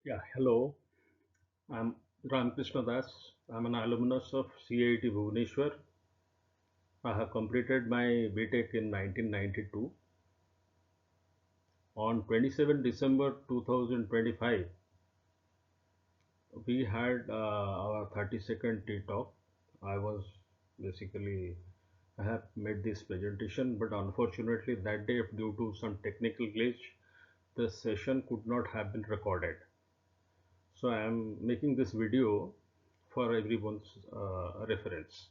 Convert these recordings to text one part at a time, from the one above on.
Yeah, hello. I'm Ramakrishna Das. I'm an alumnus of CAET Bhubaneswar. I have completed my BTech in 1992. On 27 December 2025, we had our 32nd tea talk. I was basically, I have made this presentation, but unfortunately that day, due to some technical glitch, the session could not have been recorded. So I am making this video for everyone's reference.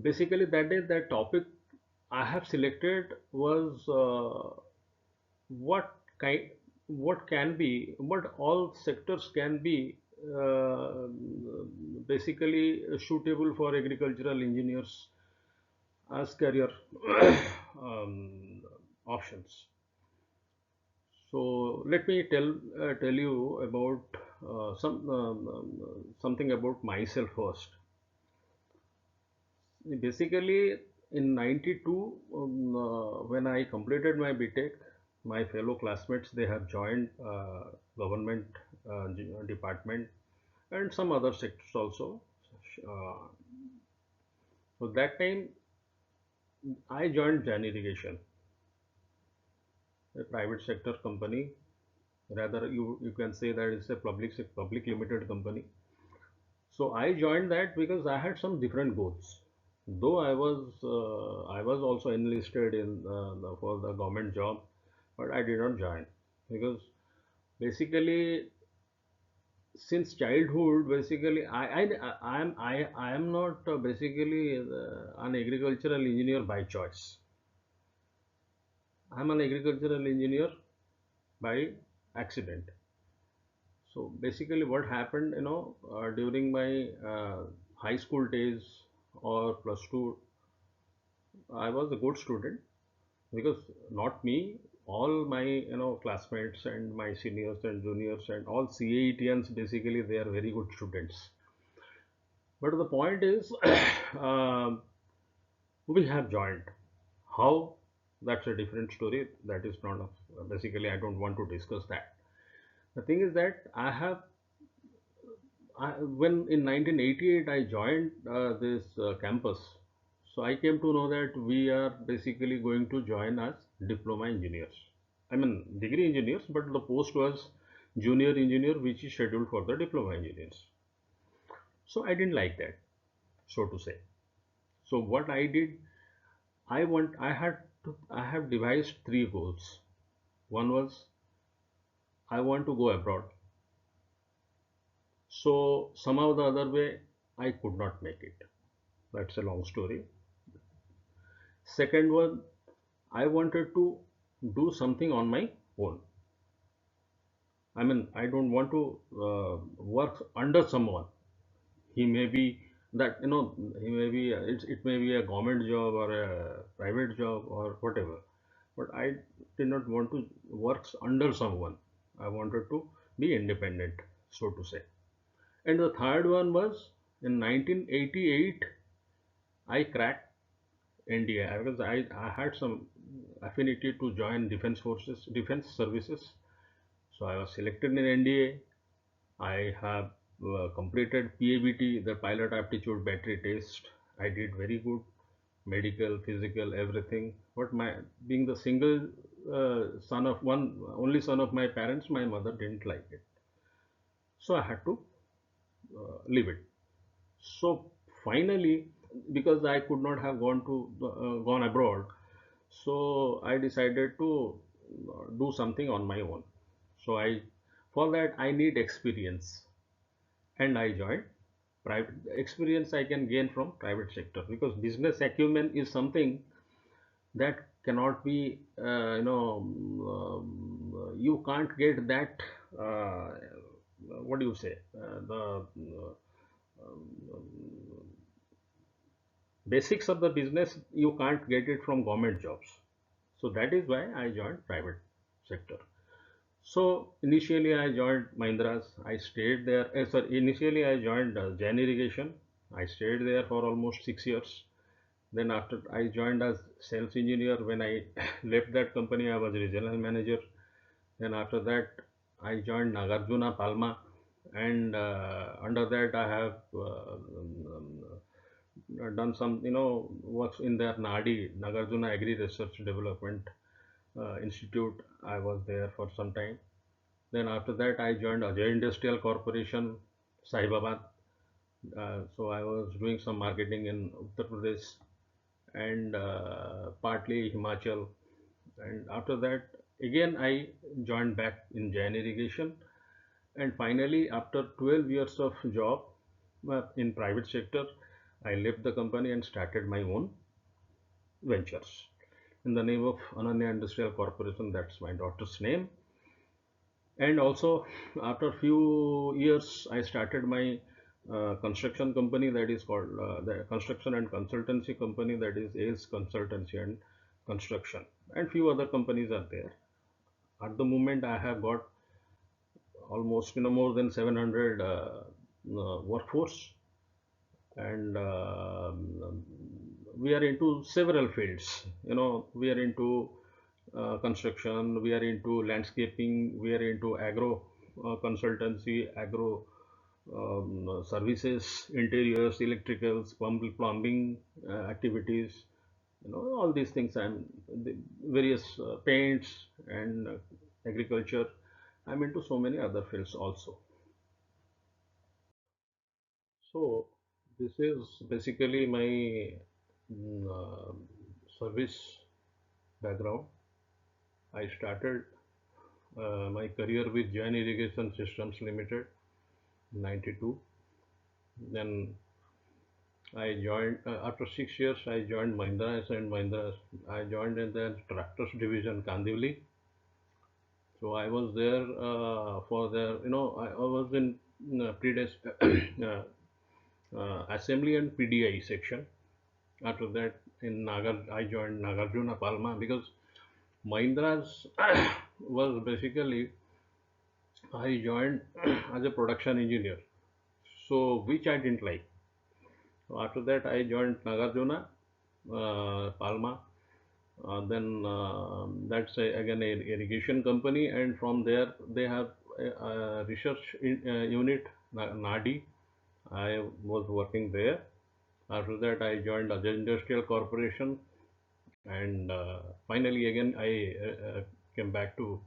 Basically, that day, the topic I have selected was what kind, what can be, what all sectors can be basically suitable for agricultural engineers as career um, options. So let me tell you about something about myself first. Basically, in 92, when I completed my BTech, my fellow classmates they have joined government department and some other sectors also. Uh, so that time, I joined Jan Irrigation, a private sector company. Rather, you can say that it's a public limited company. So I joined that because I had some different goals. Though I was also enlisted in for the government job, but I did not join because basically since childhood basically I am not basically an agricultural engineer by choice. I am an agricultural engineer by accident. So basically, what happened, during my high school days or plus two, I was a good student because not me, all my classmates and my seniors and juniors and all CAETians basically they are very good students. But the point is, um, we have joined. How? That's a different story. That is not basically I don't want to discuss that. The thing is that when in 1988 I joined this campus, so I came to know that we are basically going to join as diploma engineers. I mean degree engineers, but the post was junior engineer, which is scheduled for the diploma engineers. So I didn't like that, so to say. So what I did, I have devised three goals. One was I want to go abroad. So somehow the other way I could not make it. That's a long story. Second one, I wanted to do something on my own. I mean, I don't want to work under someone. He may be that, he may be, it may be a government job or a private job or whatever. But I did not want to work under someone. I wanted to be independent, so to say. And the third one was in 1988, I cracked NDA because I had some affinity to join defense forces, defense services. So I was selected in NDA. I have completed PABT, the pilot aptitude battery test. I did very good, medical, physical, everything. But my being the single only son of my parents, my mother didn't like it. So I had to leave it. So finally, because I could not have gone abroad, so I decided to do something on my own. So for that I need experience, and I joined private. Experience I can gain from private sector because business acumen is something that cannot be, you can't get that. What do you say? The basics of the business you can't get it from government jobs. So that is why I joined private sector. So initially I joined Mahindras. I stayed there. Initially I joined Jan Irrigation. I stayed there for almost 6 years. Then after I joined as sales engineer. When I left that company, I was regional manager. Then after that, I joined Nagarjuna Palma, and under that I have done some, works in their NADI, Nagarjuna Agri Research Development Institute. I was there for some time. Then after that, I joined Ajay Industrial Corporation, Sahibabad. So I was doing some marketing in Uttar Pradesh and partly Himachal. And after that, again I joined back in Jain Irrigation. And finally, after 12 years of job in private sector, I left the company and started my own ventures in the name of Ananya Industrial Corporation. That's my daughter's name. And also, after few years, I started my construction company, that is called the construction and consultancy company, that is ACE Consultancy and Construction, and few other companies are there. At the moment, I have got almost more than 700 workforce, and we are into several fields. We are into construction, we are into landscaping, we are into agro consultancy, agro services, interiors, electricals, plumbing activities, all these things. And the various paints and agriculture. I'm into so many other fields also. So this is basically my service background. I started my career with Jain Irrigation Systems Limited in 92. Then I joined after 6 years. I joined Mahindra and Mahindra. I joined in the tractors division Kandivali. So I was there for their. I was in uh, assembly and PDI section. After that, I joined Nagarjuna Palma because Mahindra's was basically I joined as a production engineer, so which I didn't like. So after that, I joined Nagarjuna Palma. Then again an irrigation company, and from there they have a research unit, NADI. I was working there. After that, I joined Ajay Industrial Corporation, and finally again I came back to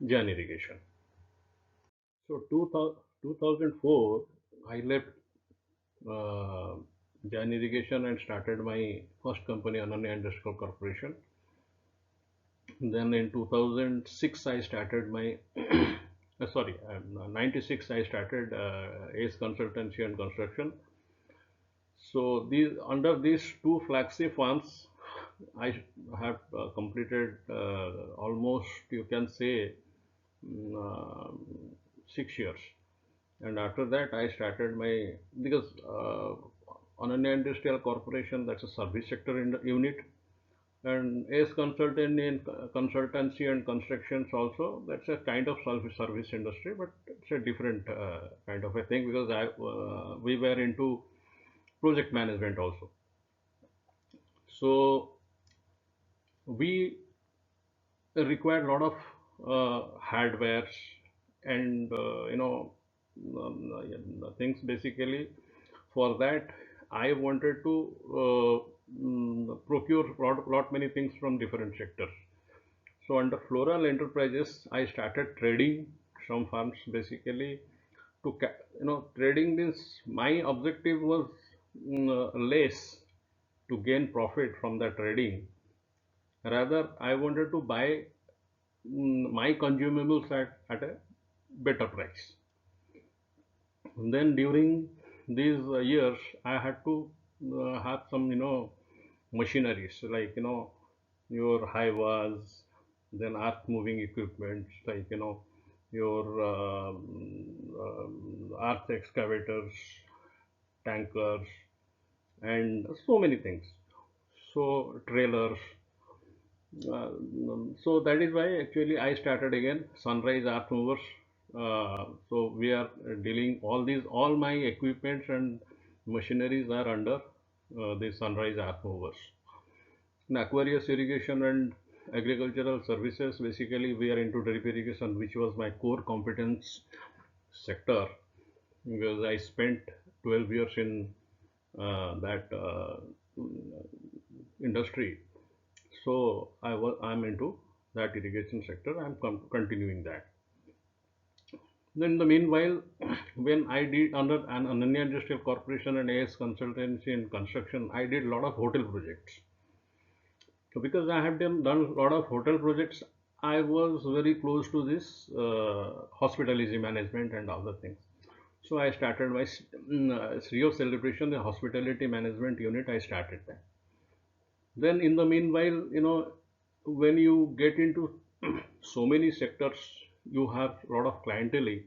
Jan Irrigation. So 2004, I left uh, Jan Irrigation and started my first company, Ananya Industrial Corporation. Then in 2006, I started my, 96, I started ACE Consultancy and Construction. So under these two flagship firms, I have completed almost, you can say, mm, uh, 6 years. And after that, I started my, because Ananya Industrial Corporation, that's a service sector in the unit, and as consultant in consultancy and constructions also, that's a kind of service industry, but it's a different kind of a thing, because we were into project management also. So we required a lot of hardwares and things. Basically, for that I wanted to procure lot many things from different sectors. So under Floral Enterprises, I started trading some farms, basically to trading means my objective was less to gain profit from the trading. Rather, I wanted to buy my consumables at a better price. And then during these years, I had to have some, machineries, like, your high was, then earth moving equipment, like, your earth excavators, tankers, and so many things. So trailers. So that is why actually I started again Sunrise Earth Movers. So we are dealing all my equipments and machineries are under the Sunrise Earth Movers. In Aquarius Irrigation and agricultural services, basically we are into drip irrigation, which was my core competence sector, because I spent 12 years in that industry. So I'm into that irrigation sector. I'm continuing that. Then, in the meanwhile, when I did under an Ananya Industrial Corporation and AS Consultancy in construction, I did a lot of hotel projects. So, because I have done a lot of hotel projects, I was very close to this hospitality management and other things. So, I started my Rio celebration, the hospitality management unit. I started that. Then, in the meanwhile, when you get into so many sectors, you have a lot of clientele.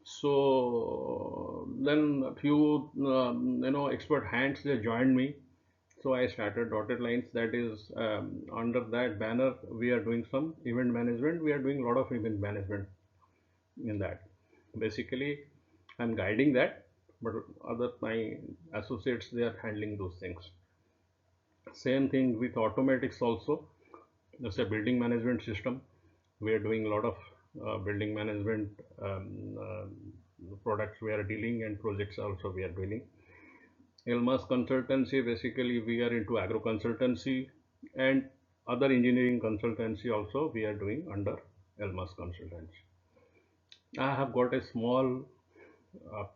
So then a few expert hands they joined me. So I started dotted lines. That is under that banner we are doing some event management. We are doing a lot of event management in that. Basically, I'm guiding that, but other my associates they are handling those things. Same thing with automatics also. That's a building management system. We are doing a lot of building management products we are dealing, and projects also we are dealing. Elmas Consultancy, basically we are into agro consultancy and other engineering consultancy also we are doing under Elmas Consultancy. I have got a small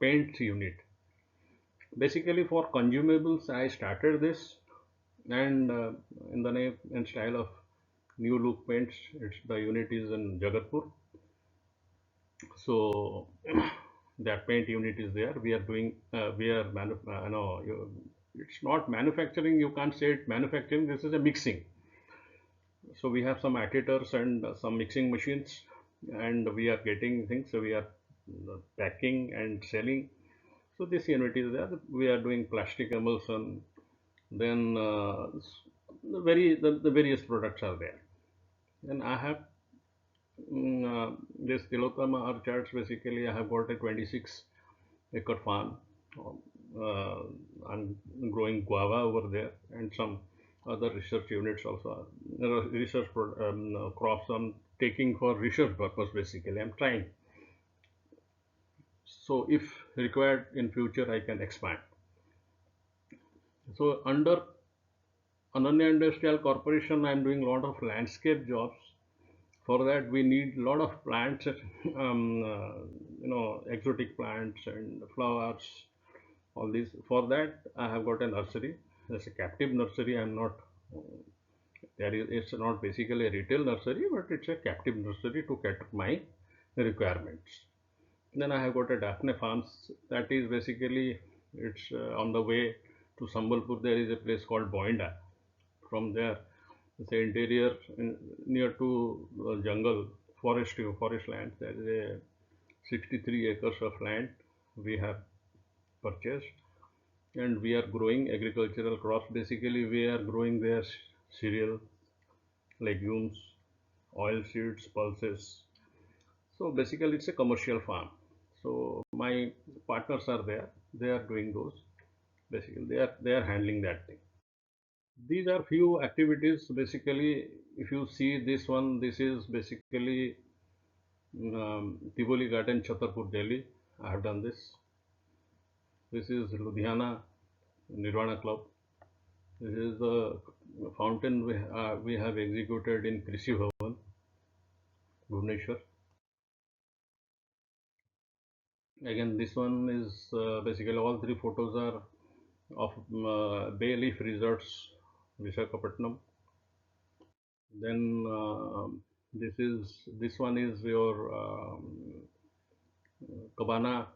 paint unit. Basically for consumables I started this, and in the name and style of New Look Paints. It's the unit is in Jagatpur. So that paint unit is there. We are doing we are no, it's not manufacturing, you can't say it manufacturing, this is a mixing. So we have some agitators and some mixing machines, and we are getting things. So we are packing and selling. So this unit is there. We are doing plastic emulsion. Then the various products are there. Then I have this Tilotama orchards. Basically, I have got a 26-acre farm. Uh, I'm growing guava over there, and some other research units also. Research crops I'm taking for research purpose. Basically, I'm trying. So, if required in future, I can expand. So, under Ananya Industrial Corporation, I'm doing a lot of landscape jobs. For that, we need a lot of plants, exotic plants and flowers, all these. For that, I have got a nursery. It's a captive nursery. I'm not there is it's not basically a retail nursery, but it's a captive nursery to cater my requirements. Then I have got a Daphne Farms. That is basically it's on the way to Sambalpur. There is a place called Boinda. From there, it's a interior near to jungle forest land. There is a 63 acres of land we have purchased, and we are growing agricultural crops. Basically, we are growing their cereal, legumes, oil seeds, pulses. So basically, it's a commercial farm. So my partners are there. They are doing those. Basically, they are handling that thing. These are few activities. Basically, if you see this one, this is basically Tivoli Garden, Chhatarpur, Delhi. I have done this. This is Ludhiana Nirvana Club. This is the fountain we have executed in Krishi Bhavan, Bhubaneswar. Again, this one is basically all three photos are of Bay Leaf Resorts, Visakhapatnam. Then this one is your Cabana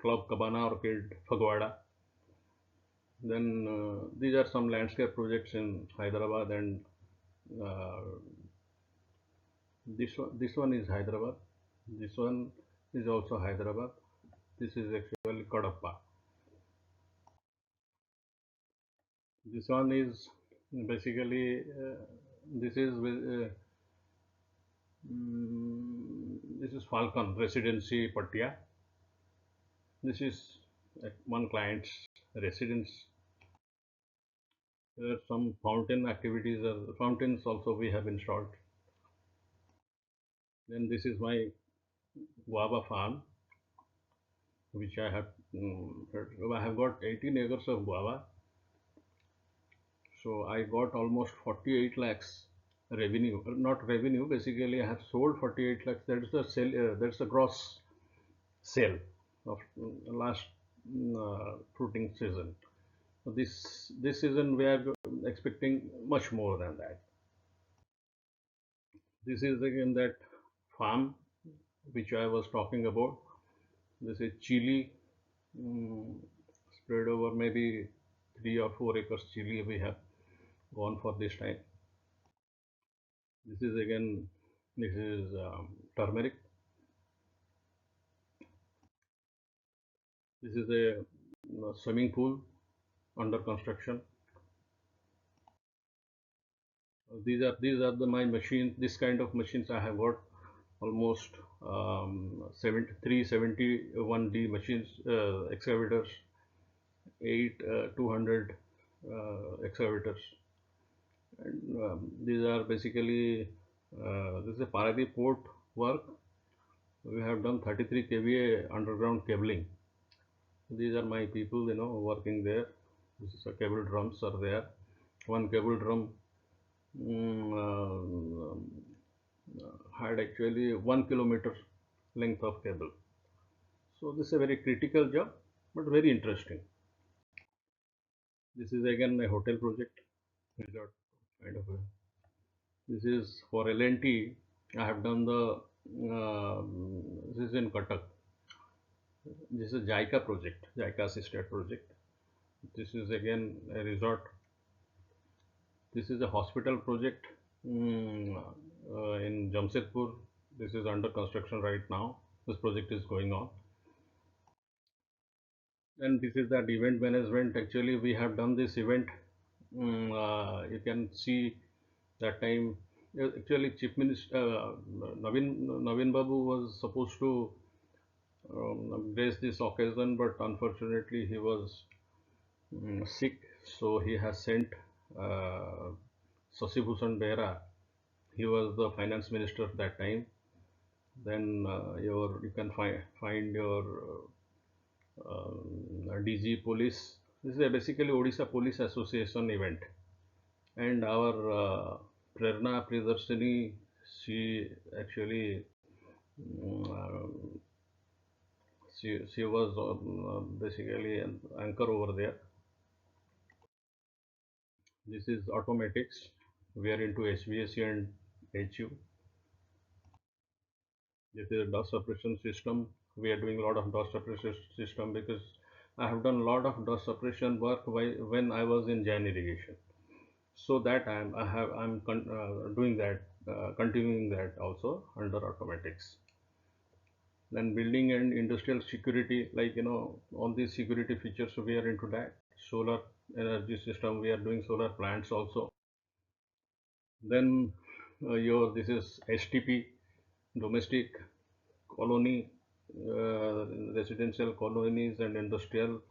Club, Cabana Orchid, Fagwada. Then these are some landscape projects in Hyderabad, and uh, this one is Hyderabad. This one is also Hyderabad. This is actually Kadapa. This one is basically this is Falcon Residency Patia. This is one client's residence. There are some fountain activities, fountains also we have installed. Then this is my guava farm, which I have got 18 acres of guava. So I got almost 48 lakhs revenue, not revenue. Basically, I have sold 48 lakhs. That's the sale. That's the gross sale of last fruiting season. So this season we are expecting much more than that. This is again that farm which I was talking about. This is chili spread over maybe 3 or 4 acres chili we have gone for this time. This is again, this is turmeric. This is a swimming pool under construction. These are my machines. This kind of machines I have got almost 371D machines, excavators, 200 excavators, and these are basically this is a Paradip port work. We have done 33 kVA underground cabling. These are my people, working there. This is a cable drums are there. One cable drum mm, had actually 1 kilometer length of cable. So this is a very critical job, but very interesting. This is again a hotel project. Resort kind of a. This is for L&T. I have done the. This is in Cuttack. This is JICA project, JICA assisted project. This is again a resort. This is a hospital project in Jamshedpur. This is under construction right now. This project is going on. And this is that event management. Actually, we have done this event. You can see that time. Actually, Chief Minister Navin Babu was supposed to grace this occasion, but unfortunately he was sick. So he has sent uh, Sasi Bhushan Behra. He was the finance minister that time. Then you can find your DG Police. This is basically Odisha Police Association event, and our Prerna Priyadarshini, she actually mm, she was basically an anchor over there. This is automatics. We are into HVAC and HU. This is a dust suppression system. We are doing a lot of dust suppression system because I have done a lot of dust suppression work when I was in Jain irrigation. So that I'm doing that, continuing that also under automatics. Then building and industrial security, like all these security features, we are into that. Solar energy system, we are doing solar plants also. Then your this is STP, domestic colony, residential colonies and industrial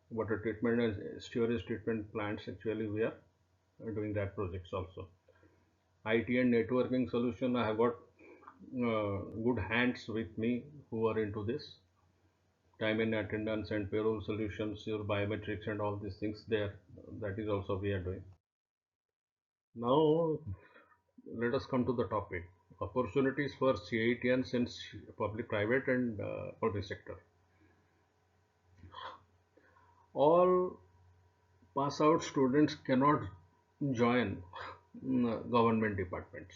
water treatment and storage treatment plants. Actually, we are doing that projects also. IT and networking solution, I have got good hands with me who are into this. Time and attendance and payroll solutions, your biometrics and all these things there. That is also we are doing. Now, let us come to the topic. Opportunities for CAETians in public, private and public sector. All pass out students cannot join government departments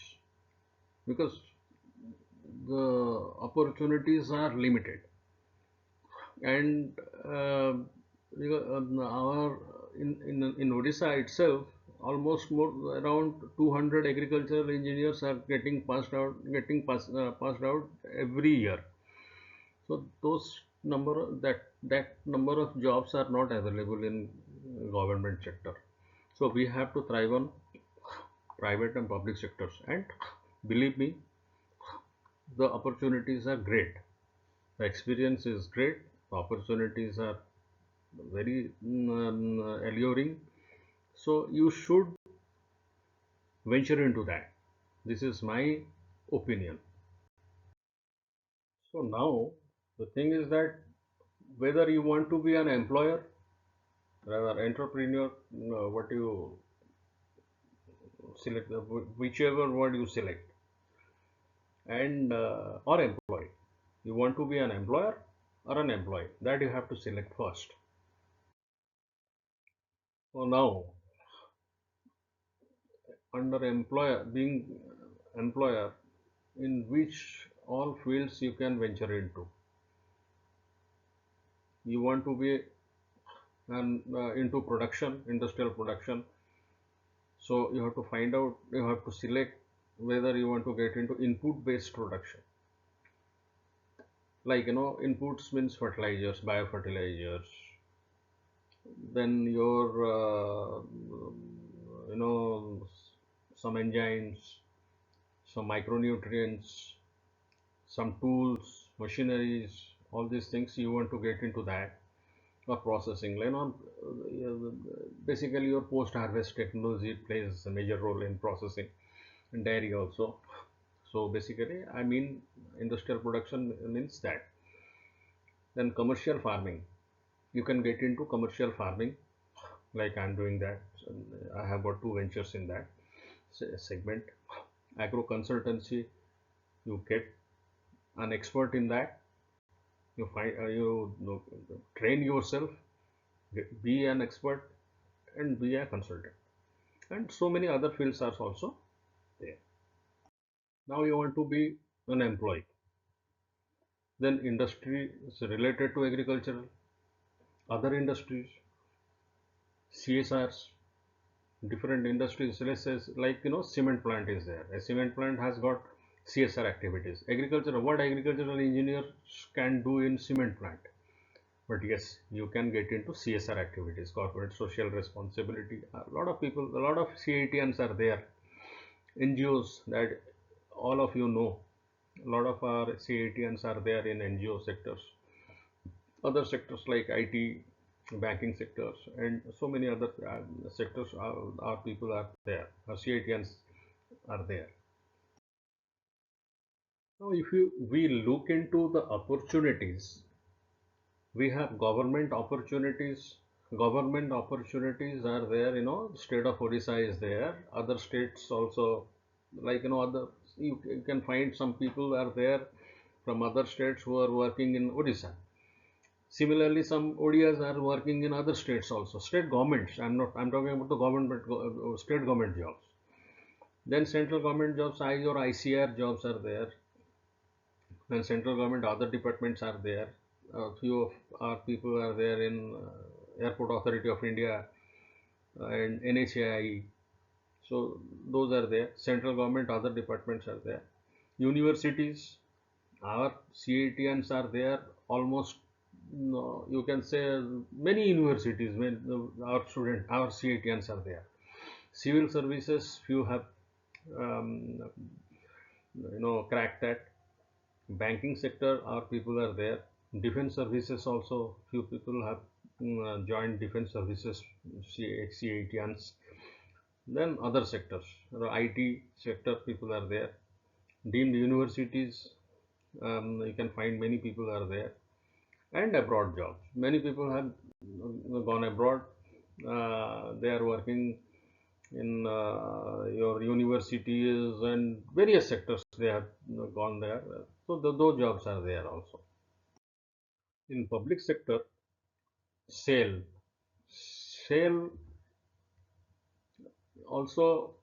because the opportunities are limited, and our in Odisha itself, almost more around 200 agricultural engineers are passed out every year. So that number of jobs are not available in government sector. So we have to thrive on private and public sectors. And believe me, the opportunities are great. The experience is great. The opportunities are very alluring. So you should venture into that. This is my opinion. So now the thing is that whether you want to be an employer, rather entrepreneur, what you select, whichever word you select, and or employee. You want to be an employer or an employee. That you have to select first. So now under employer, being employer, in which all fields you can venture into. You want to be into production, industrial production. So you have to find out, you have to select whether you want to get into input based production. Like, inputs means fertilizers, biofertilizers, then your you know some enzymes, some micronutrients, some tools, machineries, all these things you want to get into that, or processing. Basically your post harvest technology plays a major role in processing, and dairy also. So basically I mean industrial production means that. Then commercial farming, you can get into commercial farming, like I'm doing that. So I have got two ventures in that segment. Agro consultancy, you get an expert in that. You find train yourself, be an expert, and be a consultant. And so many other fields are also there. Now you want to be an employee. Then industry is related to agricultural, other industries, CSRs, different industries. Let's say like cement plant is there. A cement plant has got CSR activities. Agriculture, what agricultural engineers can do in cement plant? But yes, you can get into CSR activities, corporate social responsibility. A lot of people, a lot of CAETians are there, NGOs that all of you know. A lot of our CAETians are there in NGO sectors, other sectors like IT, banking sectors, and so many other sectors. Our people are there. Our CAETians are there. Now, if we look into the opportunities, we have government opportunities. Government opportunities are there. State of Odisha is there. Other states also, like other, you can find some people are there from other states who are working in Odisha. Similarly, some ODIs are working in other states also. State governments. I'm talking about the government, state government jobs. Then central government jobs, or ICR jobs are there. Then central government other departments are there. A few of our people are there in Airport Authority of India and NHAI. So those are there. Central government other departments are there. Universities, our CAETians are there. Almost, no, you can say many universities when our CAETians are there. Civil services, few have um, cracked that. Banking sector, our people are there. Defense services also, few people have joined defense services, CAETians. Then other sectors, IT sector people are there. Deemed universities, you can find many people are there. And abroad jobs, many people have gone abroad. They are working in your universities and various sectors. They have gone there. So those jobs are there also. In public sector, sale sale also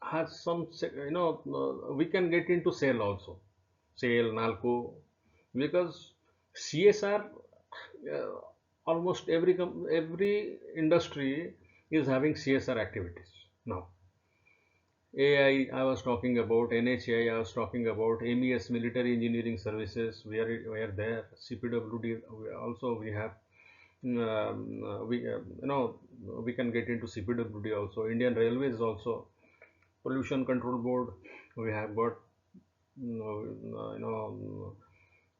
has some, we can get into sale also, sale, nalco, because CSR, uh, almost every industry is having CSR activities now. I was talking about, NHI I was talking about, MES military engineering services, we are there. CPWD also we have. We can get into CPWD also. Indian Railways also, pollution control board, we have got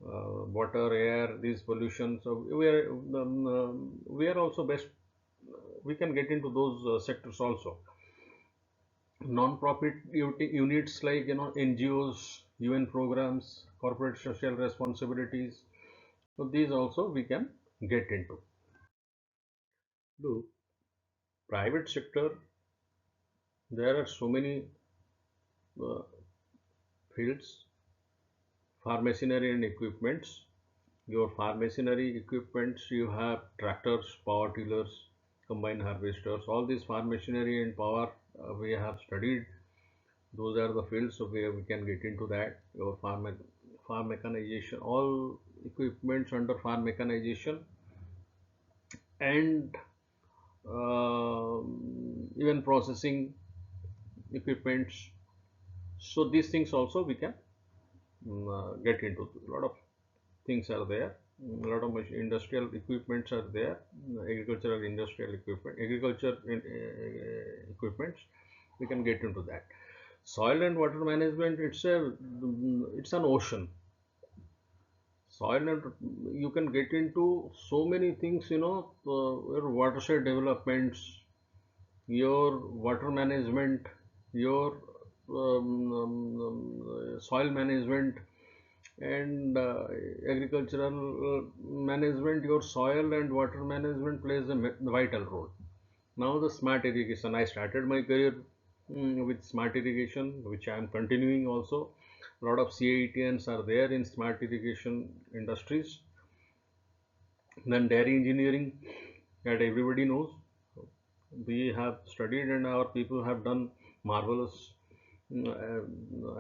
water, air, these pollution. So we are also best we can get into those sectors also. Non-profit units like NGOs, UN programs, corporate social responsibilities. So these also we can get into. Look, private sector, there are so many uh, fields, farm machinery and equipments. Your farm machinery equipments, you have tractors, power tillers, combine harvesters, all these farm machinery and power we have studied. Those are the fields where we can get into that. Your farm mechanization, all equipments under farm mechanization, and even processing equipments. So these things also we can get into. A lot of things are there. A lot of industrial equipments are there. Agricultural industrial equipment, agriculture equipments. We can get into that. Soil and water management. It's an ocean. Soil and you can get into so many things. Your watershed developments, your water management, your soil management, and agricultural management. Your soil and water management plays a vital role. Now the smart irrigation, I started my career with smart irrigation, which I am continuing also. A lot of CAETians are there in smart irrigation industries. Then dairy engineering, that everybody knows. We have studied and our people have done marvelous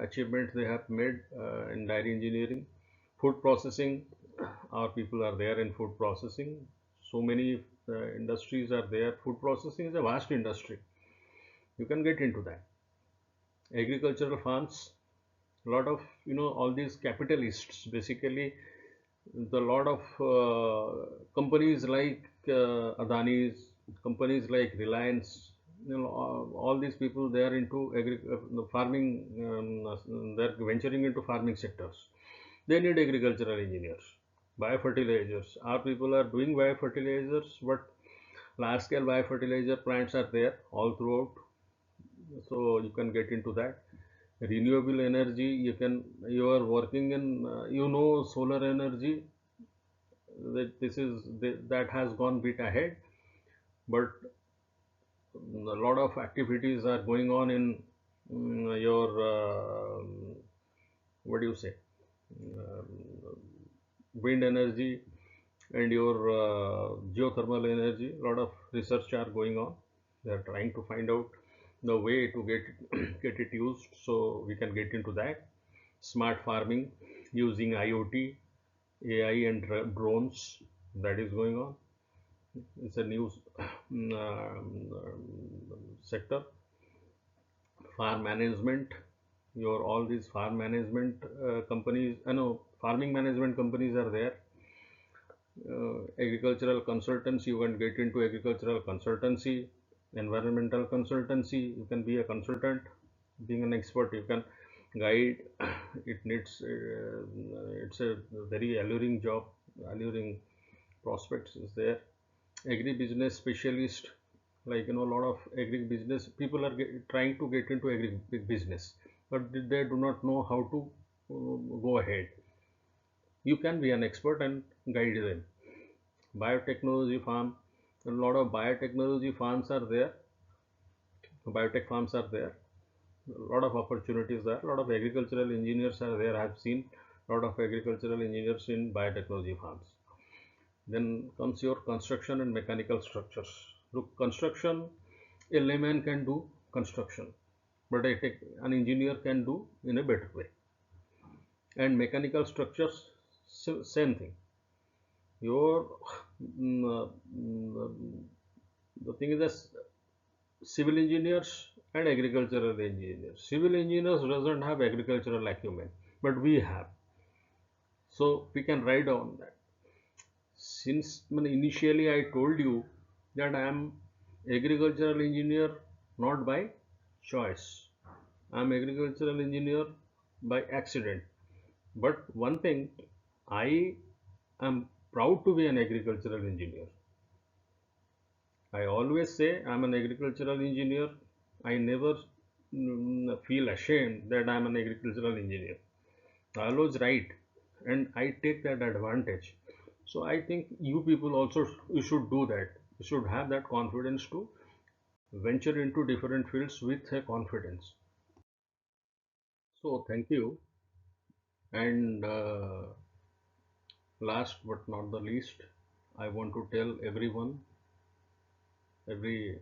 achievements they have made in dairy engineering. Food processing, our people are there in food processing. So many industries are there. Food processing is a vast industry. You can get into that. Agricultural farms, a lot of all these capitalists basically, the lot of companies like Adani's, companies like Reliance, all these people they are into farming, they're venturing into farming sectors. They need agricultural engineers. Biofertilizers, our people are doing biofertilizers, but large scale biofertilizer plants are there all throughout, so you can get into that. Renewable energy, you are working in solar energy, that has gone bit ahead, but a lot of activities are going on in your what do you say, um, wind energy and your geothermal energy. A lot of research are going on. They are trying to find out the way to get it used, so we can get into that. Smart farming using IoT, AI, and drones, that is going on. It's a new sector. Farm management, your all these farm management companies, I know farming management companies are there. Agricultural consultants, you can get into agricultural consultancy. Environmental consultancy, you can be a consultant. Being an expert, you can guide. It needs it's a very alluring job, alluring prospects is there. Agri business specialist, like a lot of agri business people are trying to get into agri business, but they do not know how to go ahead. You can be an expert and guide them. Biotechnology farm, a lot of biotechnology farms are there. Biotech farms are there. A lot of opportunities there. A lot of agricultural engineers are there. I have seen a lot of agricultural engineers in biotechnology farms. Then comes your construction and mechanical structures. Look, construction, a layman can do construction, but an engineer can do in a better way. And mechanical structures, same thing. Your the thing is that civil engineers and agricultural engineers. Civil engineers doesn't have agricultural acumen, but we have. So we can ride on that. Since initially I told you that I am agricultural engineer not by choice. I am agricultural engineer by accident. But one thing, I am proud to be an agricultural engineer. I always say I'm an agricultural engineer. I never feel ashamed that I'm an agricultural engineer. I always write and I take that advantage. So I think you people also you should do that. You should have that confidence to venture into different fields with a confidence. So thank you. And last but not the least, I want to tell everyone, every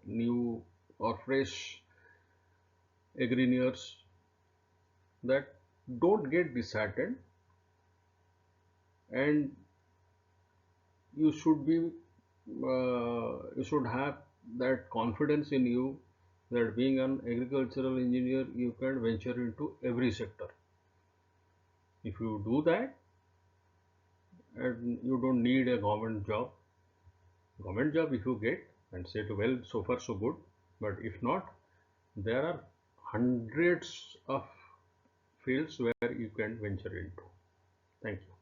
new or fresh agrineers that don't get disheartened, and you should be you should have that confidence in you that being an agricultural engineer you can venture into every sector. If you do that, and you don't need a government job if you get and say to well so far so good, but if not, there are hundreds of fields where you can venture into. Thank you.